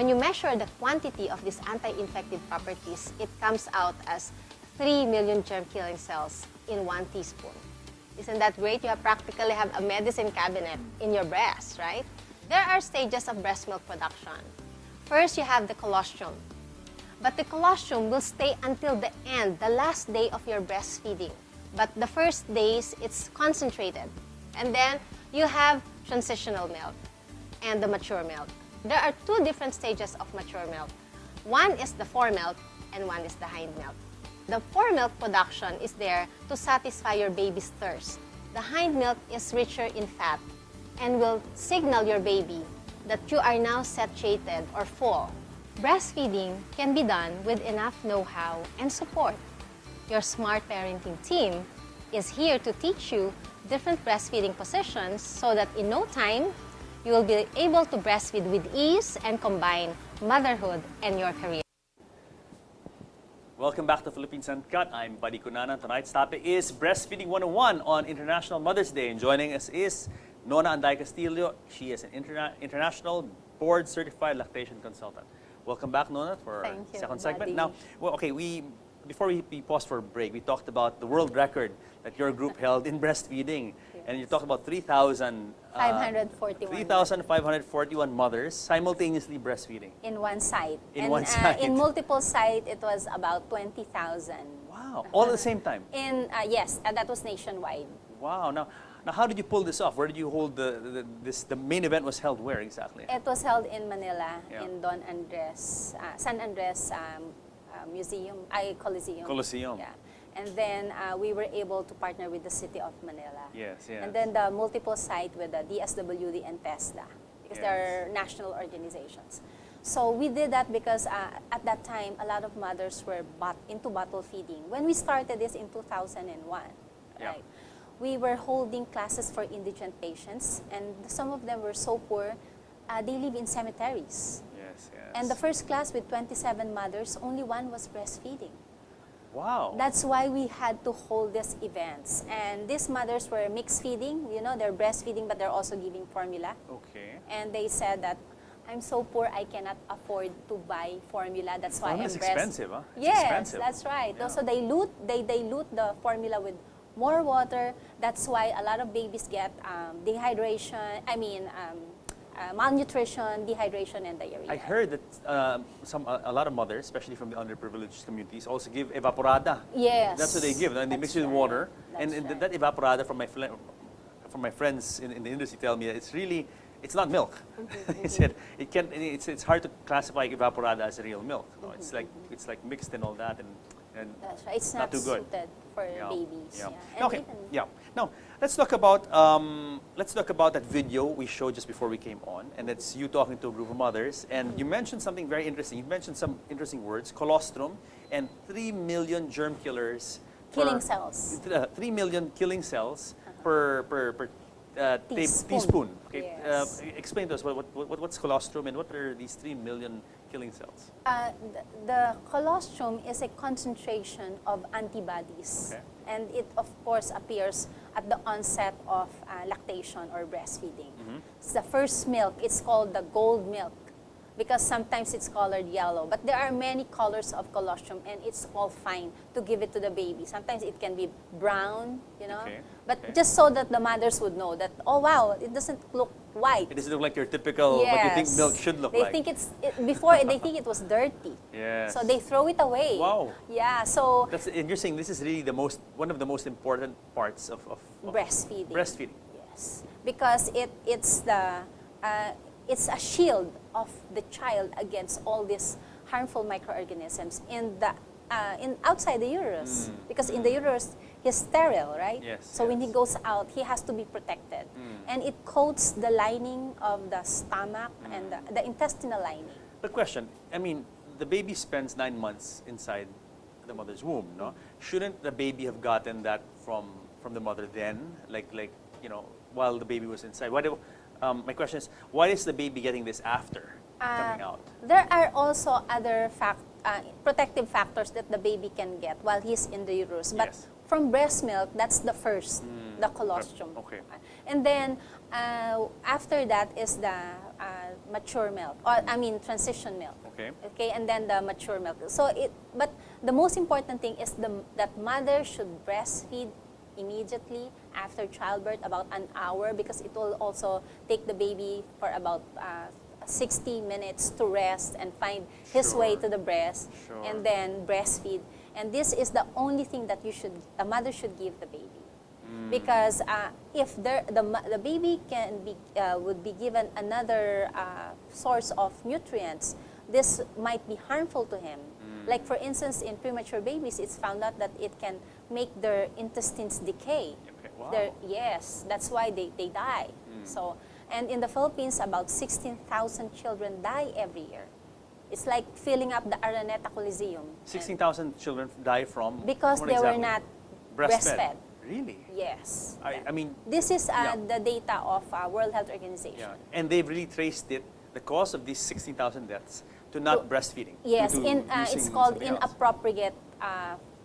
When you measure the quantity of these anti-infective properties, it comes out as 3 million germ-killing cells in 1 teaspoon. Isn't that great? You practically have a medicine cabinet in your breast, right? There are stages of breast milk production. First, you have the colostrum. But the colostrum will stay until the end, the last day of your breastfeeding. But the first days, it's concentrated. And then, you have transitional milk and the mature milk. There are 2 different stages of mature milk. One is the foremilk and one is the hind milk. The foremilk production is there to satisfy your baby's thirst. The hind milk is richer in fat and will signal your baby that you are now satiated or full. Breastfeeding can be done with enough know-how and support. Your smart parenting team is here to teach you different breastfeeding positions so that in no time, you will be able to breastfeed with ease and combine motherhood and your career. Welcome back to Philippines Uncut. I'm Buddy Cunana. Tonight's topic is Breastfeeding 101 on International Mother's Day. And joining us is Nona Anday Castillo. She is an international board-certified lactation consultant. Welcome back, Nona, for our second segment. Now, well, okay, before we pause for a break, we talked about the world record that your group held in breastfeeding. Yes. And you talked about 3,541 mothers simultaneously breastfeeding. In one site. In one site. In multiple sites, it was about 20,000. Wow. All at the same time? Yes, that was nationwide. Wow. Now, how did you pull this off? Where did you hold the main event was held where exactly? It was held in Manila, in San Andres Museum, Coliseum. Yeah. And then we were able to partner with the City of Manila. Yes, yes. And then the multiple site with the DSWD and TESDA, because they're national organizations. So we did that because at that time, a lot of mothers were into bottle feeding. When we started this in 2001, right? We were holding classes for indigent patients, and some of them were so poor, they live in cemeteries. Yes, yes. And the first class with 27 mothers, only one was breastfeeding. Wow. That's why we had to hold these events. And these mothers were mixed feeding, you know, they're breastfeeding, but they're also giving formula. Okay. And they said that, I'm so poor, I cannot afford to buy formula. That's why I'm breastfeeding. It's expensive, huh? It's yes, expensive. That's right. Yeah. So they dilute the formula with more water. That's why a lot of babies get dehydration, malnutrition, dehydration, and diarrhea. I heard that a lot of mothers, especially from the underprivileged communities, also give evaporada. Yes. That's what they give. And they mix it with water. And right. that evaporada from my friends in the industry tell me that it's not milk. It's hard to classify evaporada as real milk. No? It's like mixed and all that, and that's right. It's not too good suited for babies. Yeah. Yeah. Okay. Yeah. Now let's talk about that video we showed just before we came on, and it's you talking to a group of mothers, and you mentioned something very interesting. You mentioned some interesting words: colostrum and 3 million germ killers. Killing cells. 3 million killing cells per teaspoon. Okay. Yes. Explain to us what's colostrum and what are these 3 million killing cells? The colostrum is a concentration of antibodies. Okay. And it, of course, appears at the onset of lactation or breastfeeding. It's the first milk. It's called the gold milk because sometimes it's colored yellow. But there are many colors of colostrum, and it's all fine to give it to the baby. Sometimes it can be brown, you know. Okay. But just so that the mothers would know that, oh, wow, it doesn't look white. It doesn't look like your typical what you think milk should look like. They think before they think it was dirty. Yes. So they throw it away. Wow. Yeah. So and you're saying this is really one of the most important parts of breastfeeding. Breastfeeding. Yes, because it's a shield of the child against all these harmful microorganisms in outside the uterus. Because in the uterus, he's sterile, right? Yes. So when he goes out, he has to be protected. And it coats the lining of the stomach and the intestinal lining. The question, I mean, the baby spends 9 months inside the mother's womb, no? Shouldn't the baby have gotten that from the mother then, like while the baby was inside? My question is, why is the baby getting this after coming out? There are also other protective factors that the baby can get while he's in the uterus. But from breast milk, that's the first, the colostrum. Okay. And then after that is the mature milk, or I mean transition milk. Okay. Okay, and then the mature milk. So but the most important thing is that mother should breastfeed immediately after childbirth, about an hour, because it will also take the baby for about 60 minutes to rest and find his way to the breast, and then breastfeed. And this is the only thing that a mother should give the baby. Because if the baby would be given another source of nutrients, this might be harmful to him. Like for instance, in premature babies, it's found out that it can make their intestines decay. Okay. Wow. Yes, that's why they die. So, and in the Philippines, about 16,000 children die every year. It's like filling up the Araneta Coliseum. 16,000 children die from? Because they were not breastfed. Really? Yes. I mean, this is the data of World Health Organization. yeah. And they've really traced it, the cause of these 16,000 deaths, to not breastfeeding. Yes, to it's using called something else. inappropriate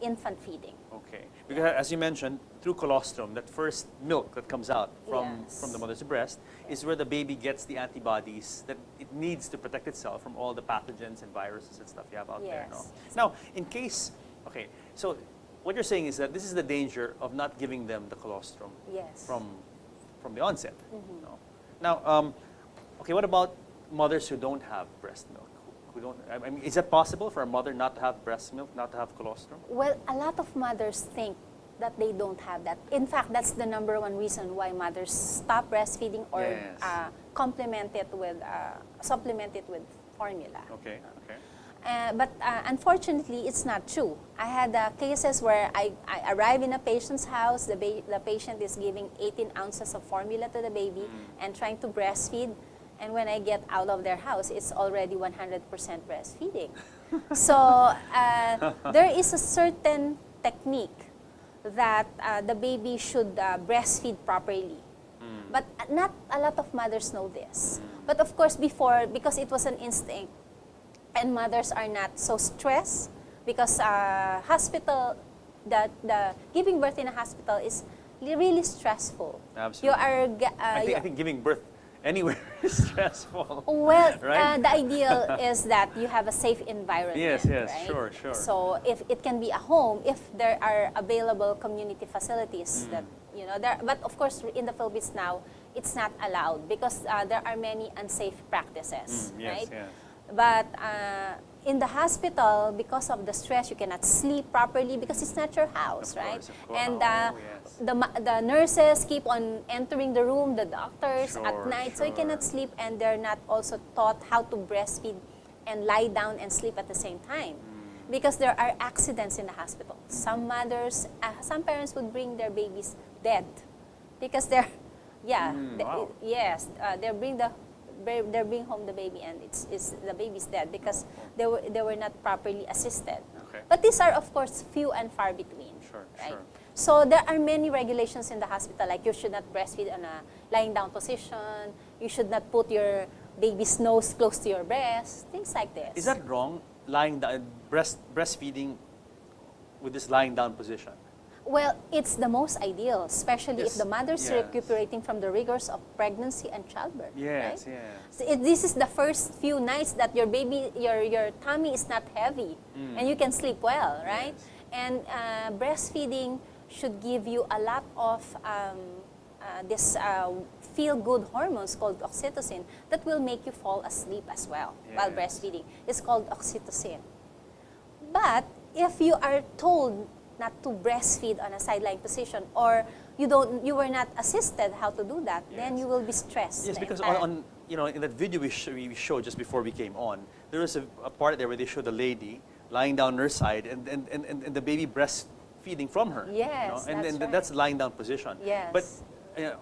infant feeding. Okay. Because as you mentioned, through colostrum, that first milk that comes out from the mother's breast is where the baby gets the antibodies that it needs to protect itself from all the pathogens and viruses and stuff you have out there. No? Yes. Now, in case, okay, so what you're saying is that this is the danger of not giving them the colostrum Yes. from the onset. No? Now, okay, what about mothers who don't have breast milk? Who don't? I mean, is it possible for a mother not to have breast milk, not to have colostrum? Well, a lot of mothers think that they don't have that. In fact, that's the number one reason why mothers stop breastfeeding or Yes. supplement it with formula. Okay, okay. But unfortunately, it's not true. I had cases where I arrive in a patient's house, the patient is giving 18 ounces of formula to the baby and trying to breastfeed. And when I get out of their house, it's already 100% breastfeeding. So there is a certain technique that the baby should breastfeed properly. But not a lot of mothers know this. But of course, before, because it was an instinct, and mothers are not so stressed, because the giving birth in a hospital is really stressful. Absolutely. You are I think giving birth anywhere is stressful. well, Right? the ideal is that you have a safe environment. Yes, yes, right? sure. So if it can be a home, if there are available community facilities that there, but of course in the Philippines now it's not allowed because there are many unsafe practices, Yes, right? yes. But in the hospital, because of the stress, you cannot sleep properly because it's not your house, Of right? course, of course. And Yes. the nurses keep on entering the room, the doctors at Sure, night, so you sure. cannot sleep, and they're not also taught how to breastfeed and lie down and sleep at the same time. Because there are accidents in the hospital. Some mothers, some parents would bring their babies dead because they're, wow. yes, they bring home the baby and the baby's dead because they were not properly assisted. Okay. But these are of course few and far between. Sure, right? sure. So there are many regulations in the hospital, like you should not breastfeed on a lying down position. You should not put your baby's nose close to your breast. Things like this. Is that wrong? Lying down, breastfeeding with this lying down position? Well, it's the most ideal, especially Yes, if the mother's yes. recuperating from the rigors of pregnancy and childbirth. Yes, right? yes. So this is the first few nights that your baby, your tummy is not heavy, and you can sleep well, right? Yes. And breastfeeding should give you a lot of this feel-good hormones called oxytocin that will make you fall asleep as well while Yes. breastfeeding. It's called oxytocin. But if you are told not to breastfeed on a sideline position, or you were not assisted how to do that, then Yes. you will be stressed. Yes, the because entire- on in that video we showed just before we came on, there was a part there where they showed the lady lying down on her side and the baby breastfeeding from her. Yes, and that's right. that's lying down position. Yes. But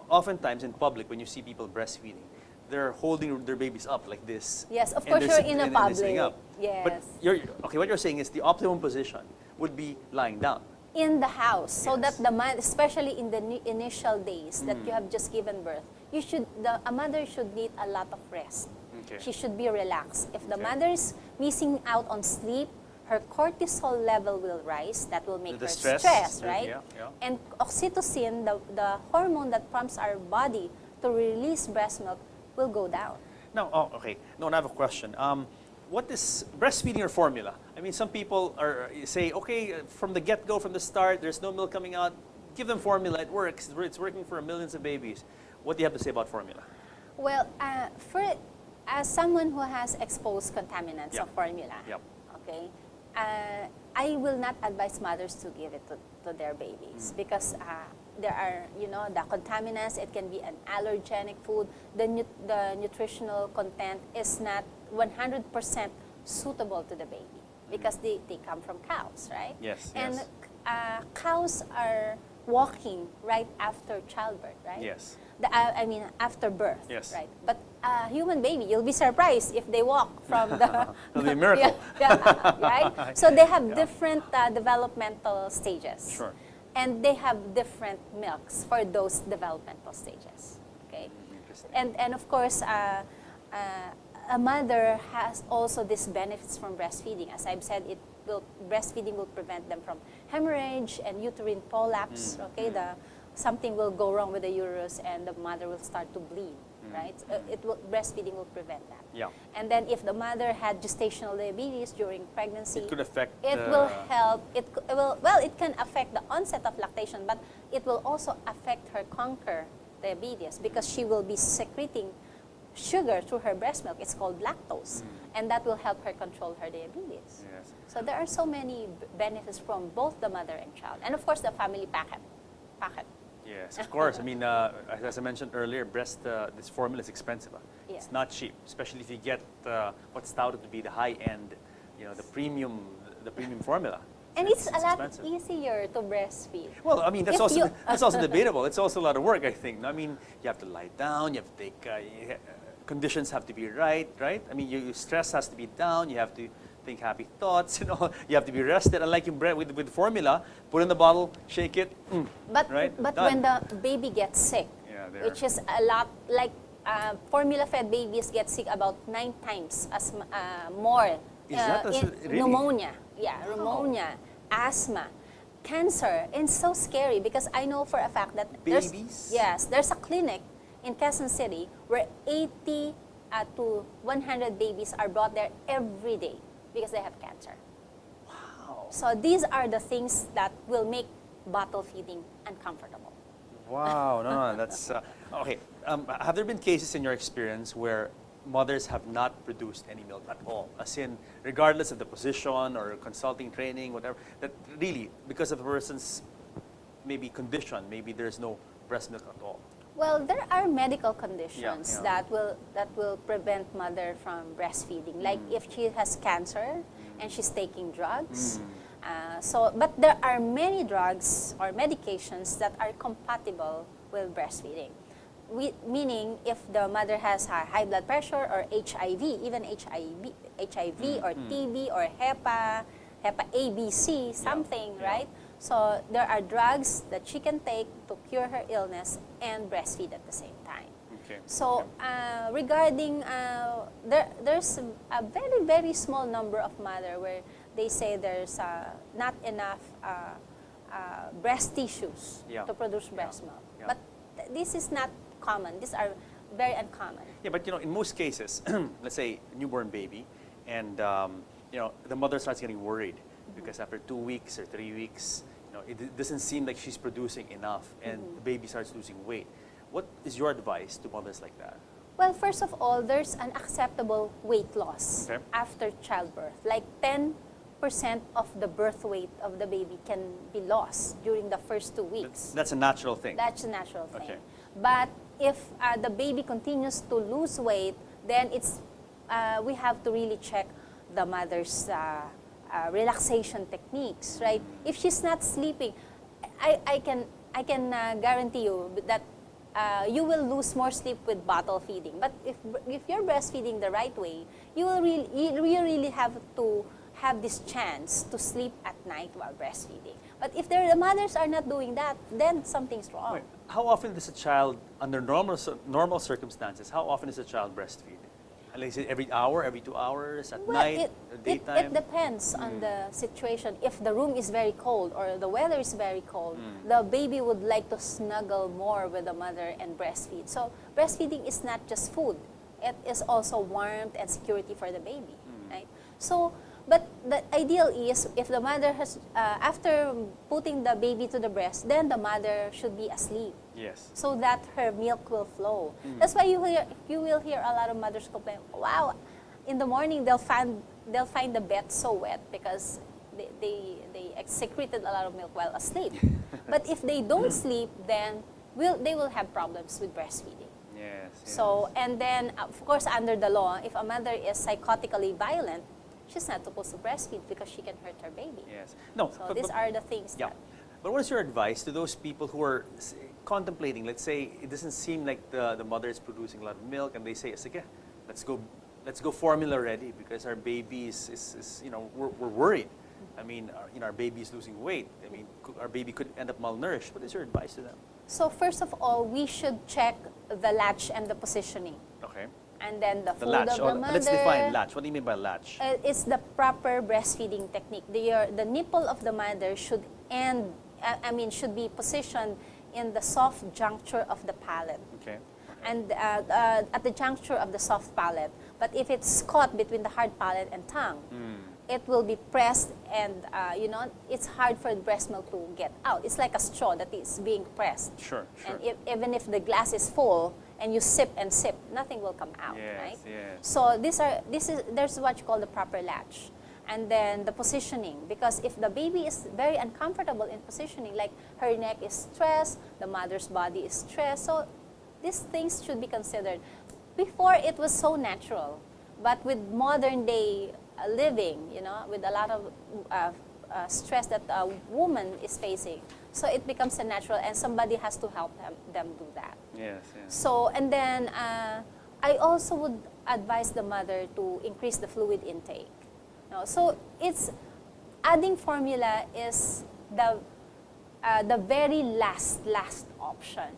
oftentimes in public, when you see people breastfeeding, they're holding their babies up like this. Yes, of and course they're you're in a and they're sitting public. up. Yes. But what you're saying is the optimum position would be lying down. In the house, so Yes. that especially in the initial days that you have just given birth, a mother should need a lot of rest. Okay. She should be relaxed. If the Okay. mother is missing out on sleep, her cortisol level will rise. That will make The her stress, right? yeah, yeah. And oxytocin, the hormone that prompts our body to release breast milk, will go down. Now, okay. No, I have a question. What is breastfeeding or formula? I mean, some people say, okay, from the get-go, from the start, there's no milk coming out. Give them formula. It works. It's working for millions of babies. What do you have to say about formula? Well, as someone who has exposed contaminants Yep. of formula, Yep. okay, I will not advise mothers to give it to their babies because there are, the contaminants. It can be an allergenic food. The nutritional content is not 100% suitable to the baby because they come from cows, right? Yes, And yes. cows are walking right after childbirth, right? Yes. After birth, Yes. right? But a human baby, you'll be surprised if they walk from the... It'll be a miracle. right? So they have different developmental stages. Sure. And they have different milks for those developmental stages, okay? Interesting. And of course, a mother has also these benefits from breastfeeding. As I've said, breastfeeding will prevent them from hemorrhage and uterine prolapse, okay? Something will go wrong with the uterus and the mother will start to bleed, right? Breastfeeding will prevent that. Yeah. And then if the mother had gestational diabetes during pregnancy, It could affect. it will help. It can affect the onset of lactation, but it will also affect her conquer diabetes because she will be secreting sugar through her breast milk. It's called lactose, and that will help her control her diabetes. Yes. So there are so many benefits from both the mother and child, and of course the family packet. Yes, of course. I mean, as I mentioned earlier, this formula is expensive. Yeah. It's not cheap, especially if you get what's touted to be the high-end, the premium formula. And it's a lot expensive. easier to breastfeed. Well, I mean, that's If also debatable. It's also a lot of work, I think. I mean, you have to lie down. You have to take conditions have to be right. I mean, your stress has to be down. You have to think happy thoughts. You have to be rested. Unlike with formula, put in the bottle, shake it. But right? but Done. when the baby gets sick, which is a lot like formula-fed babies get sick about 9 times as more. Is that really? Pneumonia, pneumonia, asthma, cancer, and it's so scary because I know for a fact that Babies? there's a clinic in Quezon City where 80 to 100 babies are brought there every day because they have cancer. Wow. So these are the things that will make bottle feeding uncomfortable. Wow. No, that's okay. Have there been cases in your experience where mothers have not produced any milk at all? As in, regardless of the position or consulting training, whatever, that really, because of the person's maybe condition, maybe there's no breast milk at all. Well, there are medical conditions Yeah. that will prevent mother from breastfeeding. Like if she has cancer and she's taking drugs. But there are many drugs or medications that are compatible with breastfeeding. Meaning, if the mother has high blood pressure or HIV, even HIV or TB or HEPA A, B, C, something, right? So there are drugs that she can take to cure her illness and breastfeed at the same time. Okay. So regarding, there's a very, very small number of mother where they say there's not enough breast tissues to produce breast milk. Yeah. But this is not common. These are very uncommon. Yeah, but in most cases, let's say newborn baby, and the mother starts getting worried because after 2 weeks or 3 weeks, it doesn't seem like she's producing enough, and the baby starts losing weight. What is your advice to mothers like that? Well, first of all, there's an acceptable weight loss after childbirth. Like 10% of the birth weight of the baby can be lost during the first 2 weeks. That's a natural thing. That's a natural thing. Okay. But if the baby continues to lose weight, then we have to really check the mother's relaxation techniques, right? If she's not sleeping, I can guarantee you that you will lose more sleep with bottle feeding. But if you're breastfeeding the right way, you really have to have this chance to sleep at night while breastfeeding. But if the mothers are not doing that, then something's wrong. Wait, how often does a child, under normal circumstances, how often is a child breastfeed? Like, is it every hour, every 2 hours, at Well, night, daytime? it depends on the situation. If the room is very cold or the weather is very cold, the baby would like to snuggle more with the mother and breastfeed. So breastfeeding is not just food. It is also warmth and security for the baby, right? So, but the ideal is if the mother has, after putting the baby to the breast, then the mother should be asleep, Yes. so that her milk will flow. That's why you will hear a lot of mothers complain, wow, in the morning they'll find the bed so wet because they secreted a lot of milk while asleep. But if they don't sleep, then they will have problems with breastfeeding. Yes. So, and then, of course, under the law, if a mother is psychotically violent, she's not supposed to breastfeed because she can hurt her baby. Yes. No. So these are the things Yeah. that... But what is your advice to those people who are contemplating, let's say, it doesn't seem like the mother is producing a lot of milk, and they say, sige, let's go formula ready because our baby is we're worried. I mean, our baby is losing weight. I mean, our baby could end up malnourished. What is your advice to them? So first of all, we should check the latch and the positioning. Okay. And then the The food latch. of the Oh, mother. let's define latch. What do you mean by latch? It's the proper breastfeeding technique. The nipple of the mother should should be positioned in the soft juncture of the palate. Okay. And at the juncture of the soft palate. But if it's caught between the hard palate and tongue, it will be pressed, and it's hard for the breast milk to get out. It's like a straw that is being pressed. Sure. And even if the glass is full and you sip and sip, nothing will come out, Yes, right? yes. So there's what you call the proper latch. And then the positioning, because if the baby is very uncomfortable in positioning, like her neck is stressed, the mother's body is stressed, so these things should be considered. Before, it was so natural, but with modern day living, with a lot of stress that a woman is facing, so it becomes a natural, and somebody has to help them do that. Yes. So, and then I also would advise the mother to increase the fluid intake. So it's adding formula is the very last option.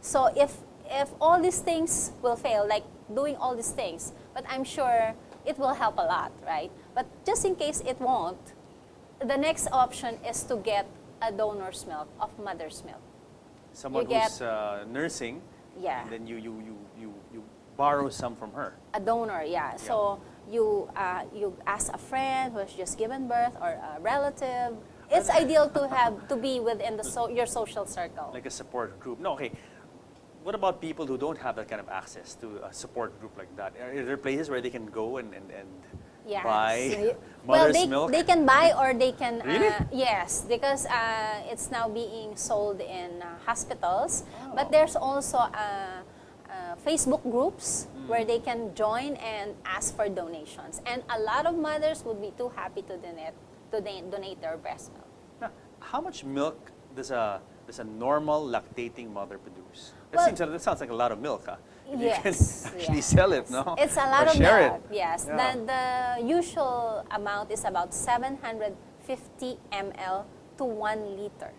So if all these things will fail, like doing all these things, but I'm sure it will help a lot, right? But just in case it won't, the next option is to get a donor's milk, of mother's milk. Someone who's nursing. Yeah. And then you borrow some from her. A donor, yeah. So you ask a friend who has just given birth or a relative. It's ideal to be within your social circle. Like a support group. No, okay. What about people who don't have that kind of access to a support group like that? Are there places where they can go and Yes. buy Well, mother's milk? they can buy, or they can... Really? Yes, because it's now being sold in hospitals. Oh. But there's also Facebook groups where they can join and ask for donations. And a lot of mothers would be too happy to donate their breast milk. Now, how much milk does a normal lactating mother produce? That sounds like a lot of milk, huh? If Yes, you can actually sell it, no? It's a lot Or of share milk. it. Yes. Yeah. The usual amount is about 750 ml to 1 liter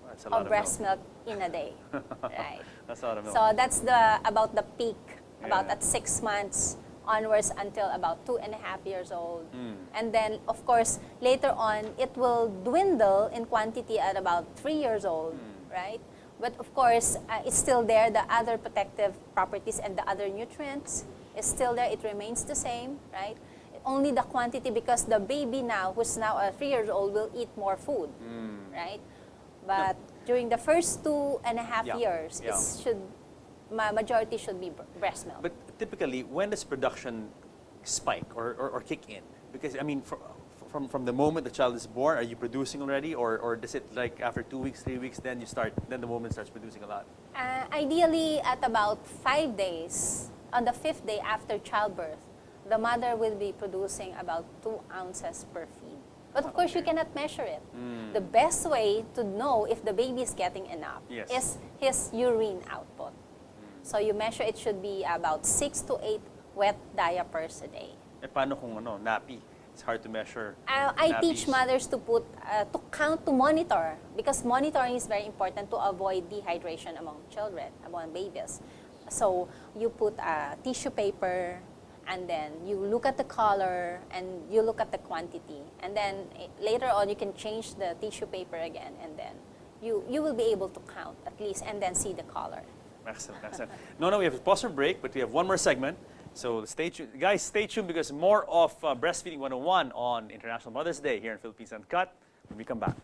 That's a lot of breast milk in a day. Right. That's a lot of milk. So that's about the peak, about Yeah. at 6 months onwards until about 2.5 years old. Mm. And then, of course, later on, it will dwindle in quantity at about 3 years old, right? But of course, it's still there. The other protective properties and the other nutrients is still there. It remains the same, right? Only the quantity, because the baby now, who's now 3 years old, will eat more food, right? But during the first 2.5 Yeah. years, Yeah. majority should be breast milk. But typically, when does production spike or kick in? Because, I mean, from the moment the child is born, are you producing already? Or does it, like, after 2 weeks, 3 weeks, then the woman starts producing a lot? Ideally, at about 5 days, on the 5th day after childbirth, the mother will be producing about 2 ounces per feed. But of course, you cannot measure it. The best way to know if the baby is getting enough Yes. is his urine output. So you measure, it should be about 6 to 8 wet diapers a day. Paano kung nappy? It's hard to measure. I teach nappies. mothers to count, to monitor, because monitoring is very important to avoid dehydration among children, among babies. So you put tissue paper, and then you look at the color and you look at the quantity, and then later on you can change the tissue paper again, and then you will be able to count at least and then see the color. Excellent, excellent. No, we have to pause for break, but we have one more segment. So stay tuned. Guys, stay tuned because more of Breastfeeding 101 on International Mother's Day here in Philippines Uncut when we come back.